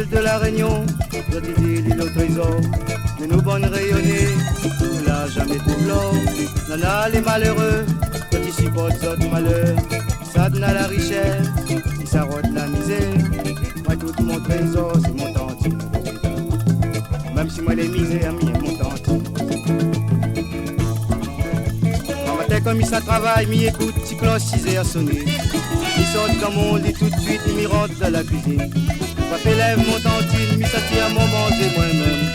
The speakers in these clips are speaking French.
île de la Réunion, l'autre dit l'île au trésor. Mais nous bonnes rayonnées, nous l'a jamais trouvé l'or. Nana les malheureux, quand ils supportent notre malheur. Ça donne la richesse, si ça rote la misère. Moi tout mon trésor, c'est mon tantine. Même si moi les misères, mon tantine. Quand matin comme il ça travaille, m'y écoute, petit cloche 6 heures sonner. Il sort dans mon lit tout de suite, il m'y rentre dans la cuisine. Papa lève mon tantine, m'y s'attire à mon manger moi-même.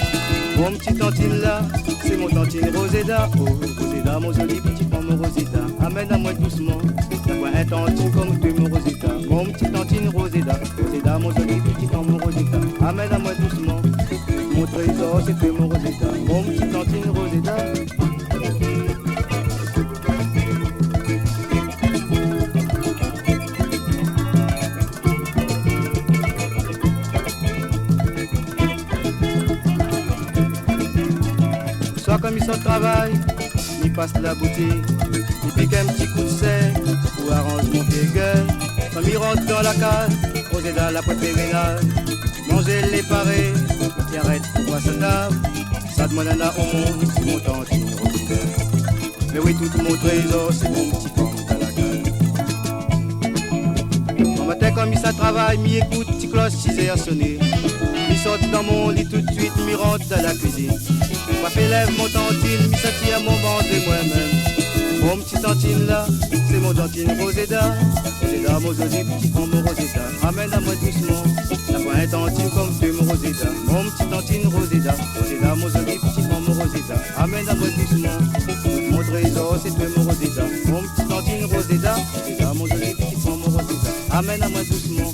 Mon petit tantine là, c'est mon tantine Roseda. Oh, Roseda, mon joli petit pomme Roseda. Amène à moi doucement, d'avoir un tantine comme tu mon Roseda. Mon petit tantine Roseda, Roseda, mon joli petit pomme Roseda. Amène à moi doucement, mon trésor c'est tu mon Roseda. Mon petit tantine Roseda. Soit comme il sort de travail, il passe la boutique, il pique un petit coup de sel ou arrange mon pied gueule. Comme il rentre dans la case, posé dans la poêle vénale, manger les parés, il arrête pour voir sa table. Ça demande un au monde, c'est mon tantine Roseda. Mais oui, tout mon trésor, c'est mon petit pomme dans la gueule. Au matin, comme il ça travaille, m'y écoute, petit cloche 6 heures sonner. Il sort dans mon lit tout de suite, m'y rentre dans la cuisine. Papa lève mon tantine, m'y s'attire à mon manger moi-même. Mon petit tantine là, c'est mon tantine Roseda. Roseda, mon joli petit pomme Roseda. Amène à moi doucement, d'avoir un tantine comme tu mon Roseda. Mon petit tantine Roseda. Roseda, mon joli petit pomme Roseda. Amène à moi doucement, mon trésor c'est tu mon Roseda. Mon petit tantine Roseda. Roseda, mon joli petit pomme Roseda. Amène à moi doucement.